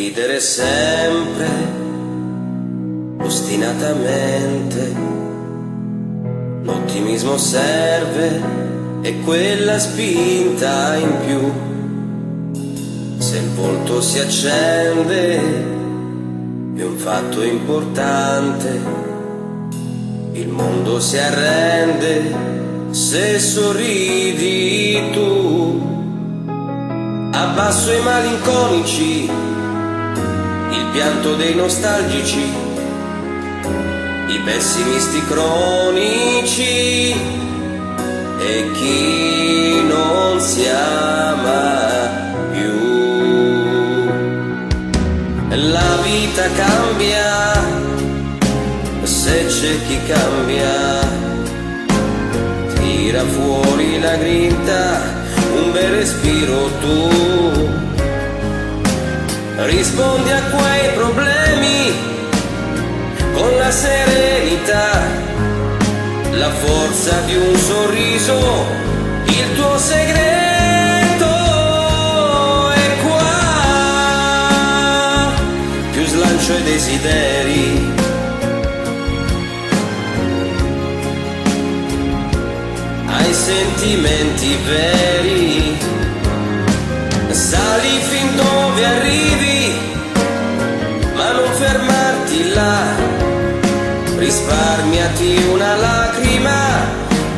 Sorridere sempre, ostinatamente. L'ottimismo serve e quella spinta in più. Se il volto si accende è un fatto importante. Il mondo si arrende se sorridi tu. Abbasso i malinconici, il pianto dei nostalgici, i pessimisti cronici e chi non si ama più. La vita cambia se c'è chi cambia, tira fuori la grinta, un bel respiro tu. Rispondi a quei problemi con la serenità, la forza di un sorriso, il tuo segreto è qua. Più slancio ai desideri, ai sentimenti veri, sali fin dove arrivi, ma non fermarti là, risparmiati una lacrima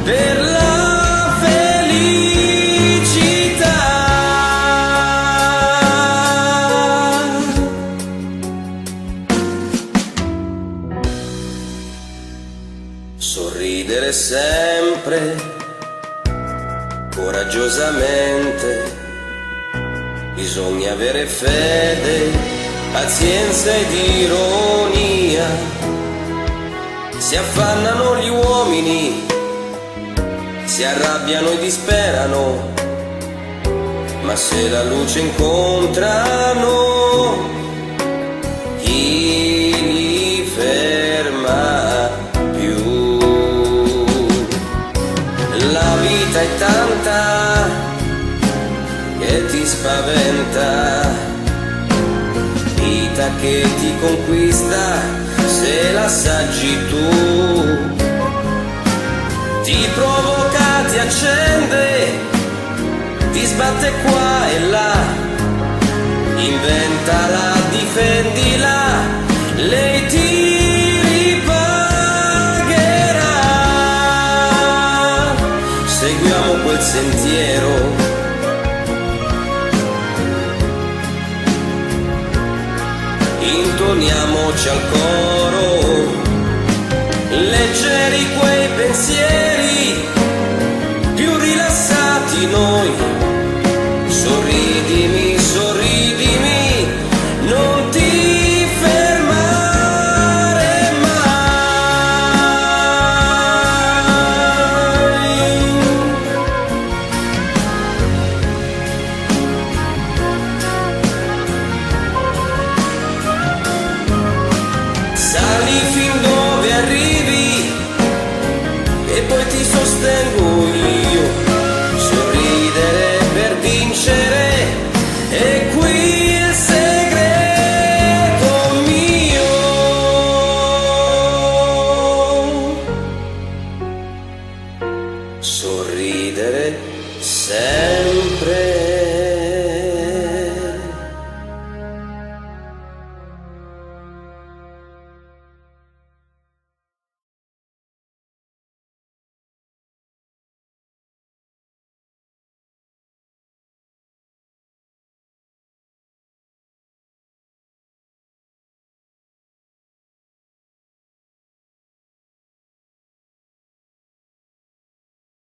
per la felicità. Sorridere sempre, coraggiosamente, bisogna avere fede, pazienza ed ironia. Si affannano gli uomini, si arrabbiano e disperano, ma se la luce incontrano, chi li ferma più? La vita è tanta che ti spaventa, vita che ti conquista se l'assaggi tu. Ti provoca, ti accende, ti sbatte qua e là, inventala, difendila, lei ti ripagherà. Seguiamo quel sentiero, intoniamoci al coro, leggeri quei pensieri, più rilassati noi. Sorridimi, sorridimi, non ti fermare mai. Sali fin dove arrivi e poi ti sostengo io. Sorridere per vincere è qui il segreto mio. Sorridere sempre.